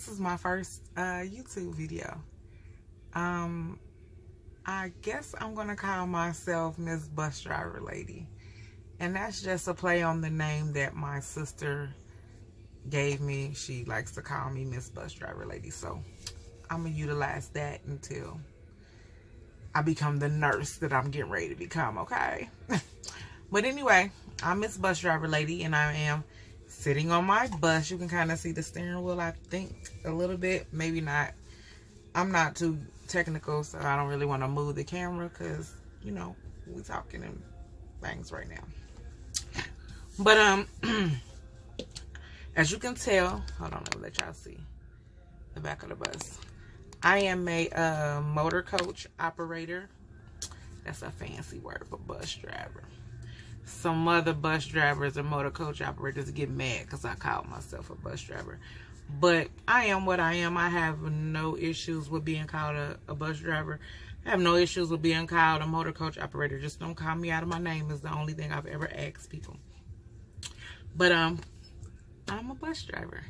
is my first YouTube video. I guess I'm gonna call myself Miss Bus Driver Lady, and that's just a play on the name that my sister gave me. She likes to call me Miss Bus Driver Lady, so I'm gonna utilize that until I become the nurse that I'm getting ready to become, okay? But anyway, I'm Miss Bus Driver Lady, and I am sitting on my bus. You can kind of see the steering wheel, I think, a little bit. Maybe not. I'm not too technical, so I don't really want to move the camera because, you know, we're talking and things right now. But, as you can tell, hold on, I'll let y'all see the back of the bus. I am a motor coach operator. That's a fancy word for bus driver. Some other bus drivers and motor coach operators get mad because I call myself a bus driver. But I am what I am. I have no issues with being called a bus driver. I have no issues with being called a motor coach operator. Just don't call me out of my name is the only thing I've ever asked people. But I'm a bus driver.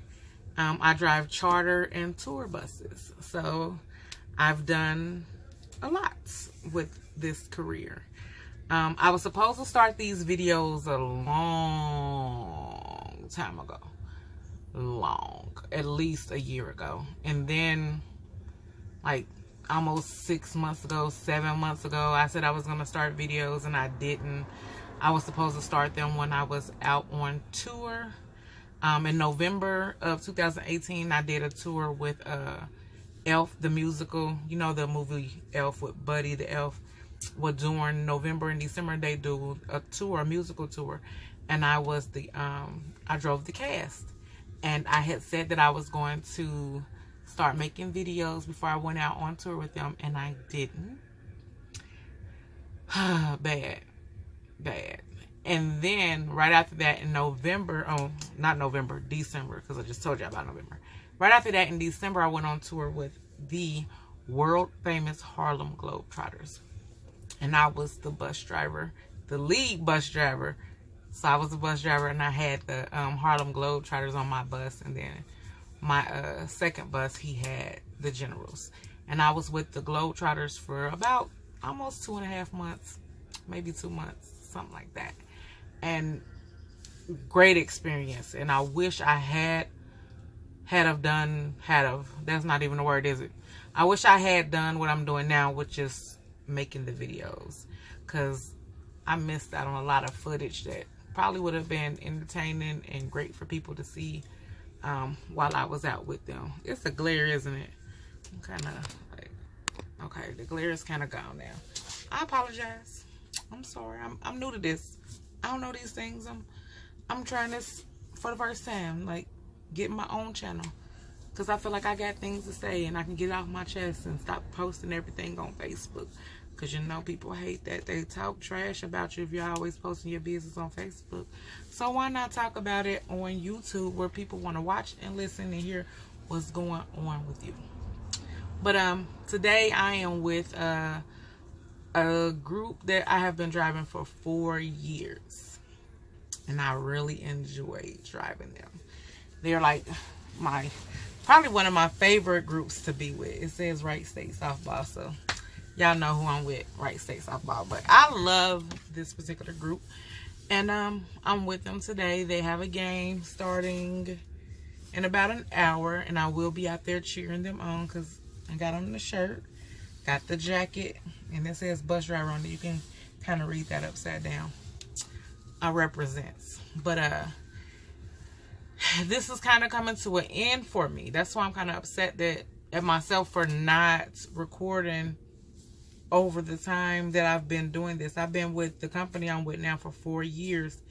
I drive charter and tour buses. So I've done a lot with this career. I was supposed to start these videos a long time ago. At least a year ago. And then, like, almost 6 months ago, 7 months ago, I said I was going to start videos, and I didn't. I was supposed to start them when I was out on tour. In November of 2018, I did a tour with Elf, the musical. You know the movie Elf with Buddy the Elf. Well, during November and December, they do a tour, a musical tour. And I was I drove the cast. And I had said that I was going to start making videos before I went out on tour with them, and I didn't. Bad. And then right after that in November, December, because I just told you about November. Right after that in December, I went on tour with the world famous Harlem Globetrotters. And I was the bus driver, the lead bus driver. So I was a bus driver, and I had the Harlem Globetrotters on my bus. And then my second bus, he had the Generals. And I was with the Globetrotters for about almost 2.5 months, maybe 2 months, something like that. And great experience. And I wish I had that's not even a word, is it? I wish I had done what I'm doing now, which is making the videos. Because I missed out on a lot of footage that probably would have been entertaining and great for people to see while I was out with them. It's a glare, isn't it? I'm kind of like, okay, the glare is kind of gone now. I apologize. I'm sorry. I'm new to this. I don't know these things. I'm trying this for the first time, like getting my own channel, because I feel like I got things to say and I can get it off my chest and stop posting everything on Facebook. Because, you know, people hate that. They talk trash about you if you're always posting your business on Facebook. So why not talk about it on YouTube, where people want to watch and listen and hear what's going on with you. But today I am with a group that I have been driving for 4 years. And I really enjoy driving them. They're like probably one of my favorite groups to be with. It says Wright State Softball, so y'all know who I'm with, Wright State Softball. But I love this particular group. And I'm with them today. They have a game starting in about an hour. And I will be out there cheering them on, because I got on the shirt, got the jacket, and it says bus driver on it. You can kind of read that upside down. I represents. But this is kind of coming to an end for me. That's why I'm kind of upset at myself for not recording over the time that I've been doing this. I've been with the company I'm with now for 4 years,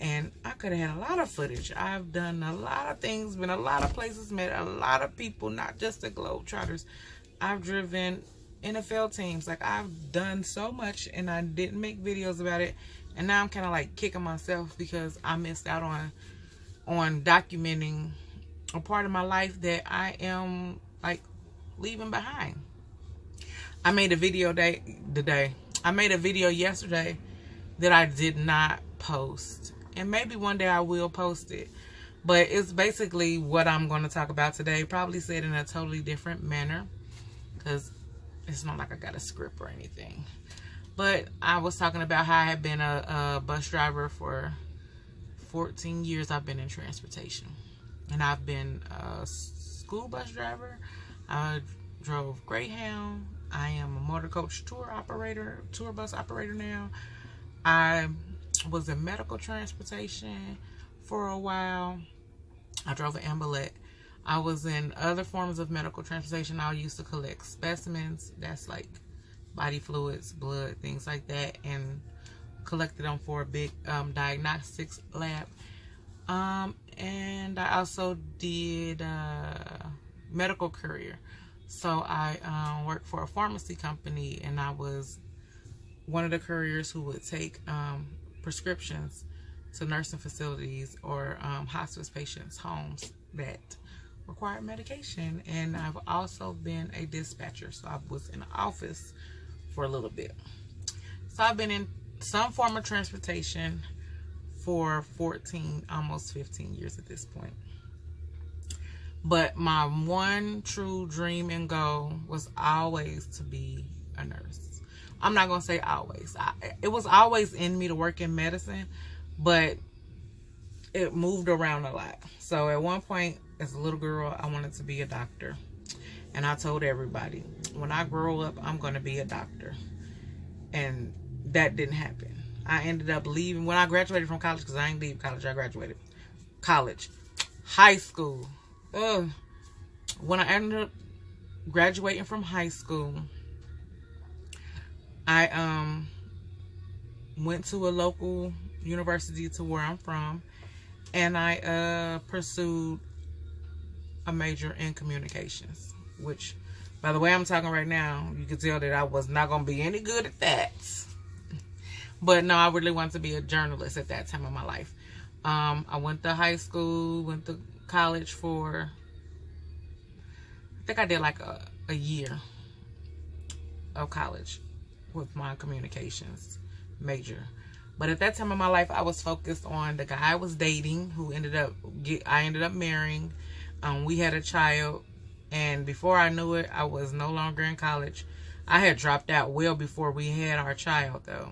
and I could have had a lot of footage. I've done a lot of things, been a lot of places, met a lot of people, not just the Globetrotters. I've driven NFL teams. Like, I've done so much, and I didn't make videos about it. And now I'm kind of like kicking myself because I missed out on documenting a part of my life that I am like leaving behind. I made a video I made a video yesterday that I did not post. And maybe one day I will post it. But it's basically what I'm going to talk about today. Probably said in a totally different manner, because it's not like I got a script or anything. But I was talking about how I have been a bus driver for 14 years. I've been in transportation. And I've been a school bus driver. I drove Greyhound. I am a motor coach tour bus operator now. I was in medical transportation for a while. I drove an ambulette. I was in other forms of medical transportation. I used to collect specimens. That's like body fluids, blood, things like that, and collected them for a big diagnostics lab. And I also did medical courier. So I worked for a pharmacy company, and I was one of the couriers who would take prescriptions to nursing facilities or hospice patients' homes that required medication. And I've also been a dispatcher, so I was in the office for a little bit. So I've been in some form of transportation for 14, almost 15 years at this point. But my one true dream and goal was always to be a nurse. I'm not going to say always. It was always in me to work in medicine, but it moved around a lot. So at one point, as a little girl, I wanted to be a doctor. And I told everybody, when I grow up, I'm going to be a doctor. And that didn't happen. I ended up leaving when I graduated from college, because I didn't leave college. I graduated college. High school. When I ended up graduating from high school, I went to a local university to where I'm from, and I pursued a major in communications, which, by the way I'm talking right now, you can tell that I was not going to be any good at that. But no, I really wanted to be a journalist at that time of my life. I went to high school, went to college for, I think I did like a year of college with my communications major. But at that time of my life, I was focused on the guy I was dating, who I ended up marrying. We had a child, and before I knew it, I was no longer in college. I had dropped out well before we had our child, though.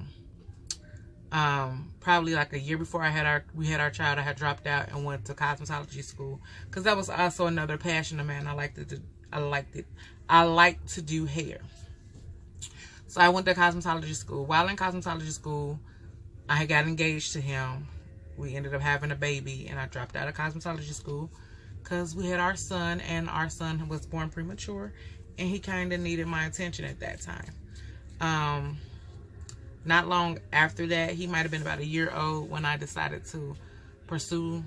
Probably like a year before we had our child, I had dropped out and went to cosmetology school, because that was also another passion of mine. I liked to do hair. So I went to cosmetology school. While in cosmetology school, I had got engaged to him. We ended up having a baby, and I dropped out of cosmetology school because we had our son, and our son was born premature, and he kind of needed my attention at that time. Not long after that, he might have been about a year old when I decided to pursue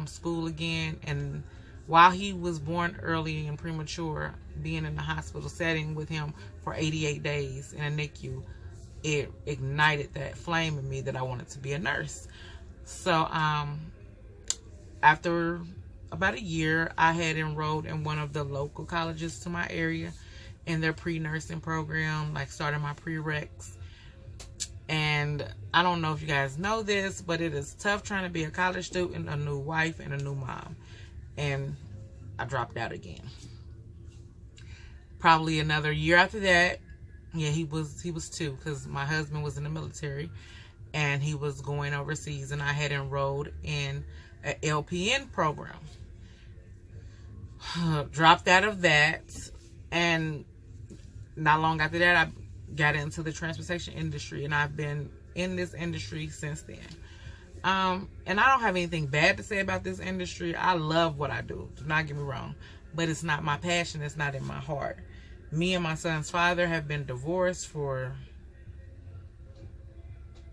school again. And while he was born early and premature, being in the hospital setting with him for 88 days in a NICU, it ignited that flame in me that I wanted to be a nurse. So after about a year, I had enrolled in one of the local colleges to my area in their pre-nursing program, like starting my prereqs. And I don't know if you guys know this, but it is tough trying to be a college student, a new wife, and a new mom. And I dropped out again. Probably another year after that, yeah, he was 2, because my husband was in the military and he was going overseas, and I had enrolled in an LPN program. Dropped out of that, and not long after that, I got into the transportation industry, and I've been in this industry since then. And I don't have anything bad to say about this industry. I love what I do. Do not get me wrong. But it's not my passion. It's not in my heart. Me and my son's father have been divorced for...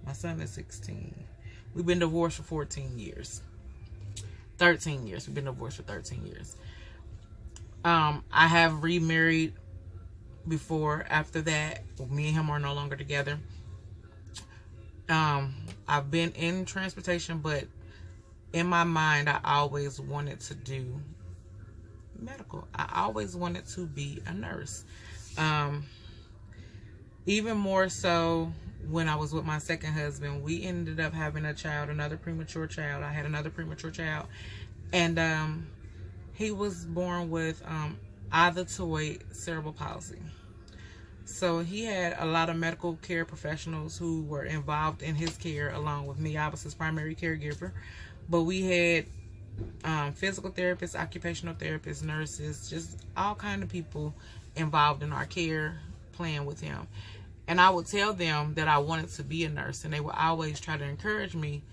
My son is 16. We've been divorced for 14 years. 13 years. We've been divorced for 13 years. I have remarried before. After that, me and him are no longer together. I've been in transportation, but in my mind, I always wanted to do medical. I always wanted to be a nurse. Even more so when I was with my second husband. We ended up having a child, another premature child. I had another premature child. And he was born with ivetoid cerebral palsy. So he had a lot of medical care professionals who were involved in his care along with me. I was his primary caregiver. But we had physical therapists, occupational therapists, nurses, just all kind of people involved in our care plan with him. And I would tell them that I wanted to be a nurse, and they would always try to encourage me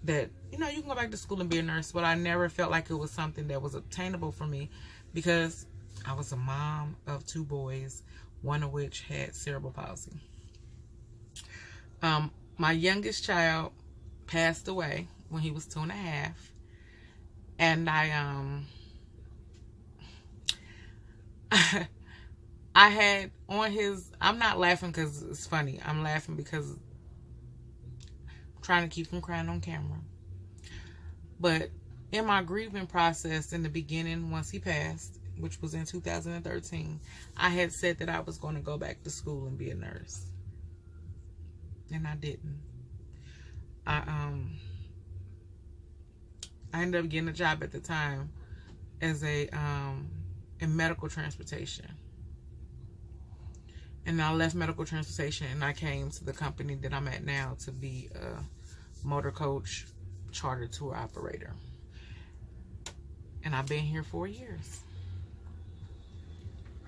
that, you know, you can go back to school and be a nurse. But I never felt like it was something that was obtainable for me because I was a mom of 2 boys, one of which had cerebral palsy. My youngest child passed away when he was 2.5, and I had on his, I'm not laughing because it's funny, I'm laughing because I'm trying to keep from crying on camera. But in my grieving process in the beginning, once he passed, which was in 2013, I had said that I was going to go back to school and be a nurse, and I didn't. I ended up getting a job at the time as in medical transportation. And I left medical transportation and I came to the company that I'm at now to be a motor coach charter tour operator. And I've been here 4 years.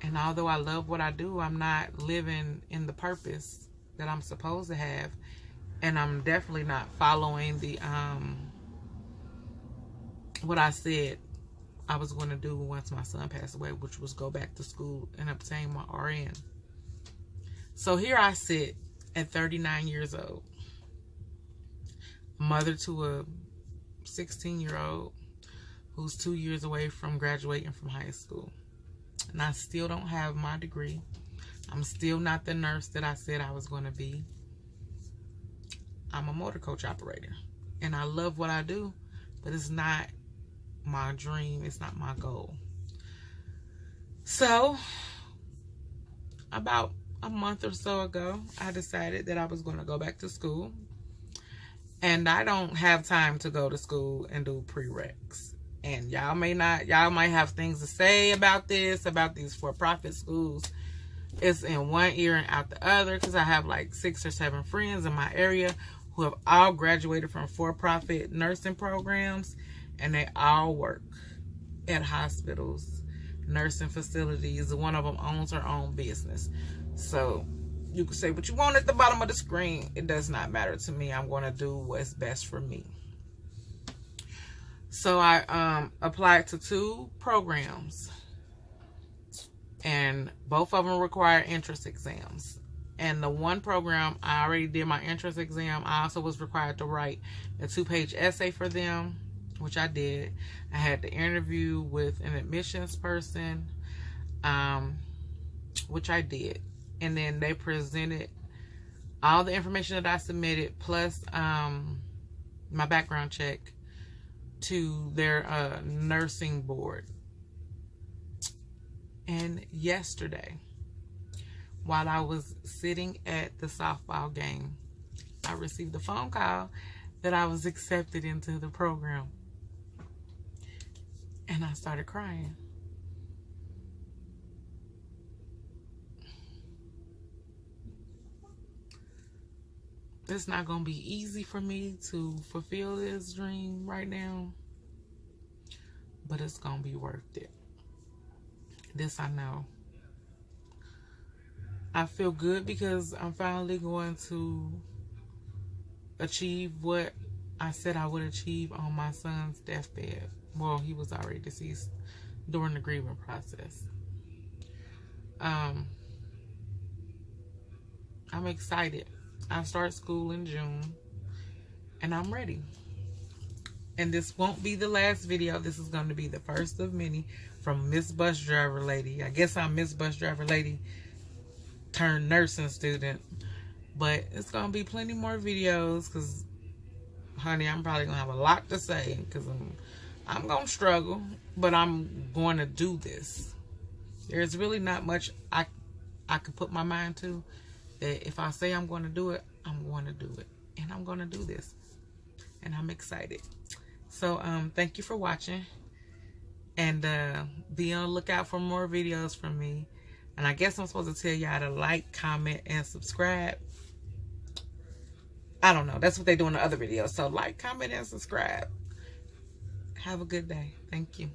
And although I love what I do, I'm not living in the purpose that I'm supposed to have. And I'm definitely not following the what I said I was going to do once my son passed away, which was go back to school and obtain my RN. So here I sit at 39 years old, mother to a 16-year-old who's 2 years away from graduating from high school. And I still don't have my degree. I'm still not the nurse that I said I was going to be. I'm a motor coach operator. And I love what I do, but it's not my dream. It's not my goal. So, about a month or so ago, I decided that I was going to go back to school. And I don't have time to go to school and do prereqs. And y'all might have things to say about this, about these for-profit schools. It's in one ear and out the other because I have like 6 or 7 friends in my area who have all graduated from for-profit nursing programs, and they all work at hospitals, nursing facilities. One of them owns her own business. So you can say what you want at the bottom of the screen. It does not matter to me. I'm going to do what's best for me. So I applied to 2 programs, and both of them require entrance exams. And the one program, I already did my entrance exam. I also was required to write a 2-page essay for them, which I did. I had the interview with an admissions person, which I did. And then they presented all the information that I submitted, plus my background check, to their nursing board. And yesterday, while I was sitting at the softball game, I received a phone call that I was accepted into the program. And I started crying. It's not going to be easy for me to fulfill this dream right now, but it's going to be worth it. This I know. I feel good because I'm finally going to achieve what I said I would achieve on my son's deathbed. Well, he was already deceased during the grieving process. I'm excited. I start school in June, and I'm ready. And this won't be the last video. This is going to be the first of many from Miss Bus Driver Lady. I guess I'm Miss Bus Driver Lady turned nursing student. But it's going to be plenty more videos because, honey, I'm probably going to have a lot to say because I'm going to struggle, but I'm going to do this. There's really not much I could put my mind to. That if I say I'm going to do it, I'm going to do it. And I'm going to do this. And I'm excited. So thank you for watching, and be on the lookout for more videos from me. And I guess I'm supposed to tell y'all to like, comment, and subscribe. I don't know. That's what they do in the other videos. So like, comment, and subscribe. Have a good day. Thank you.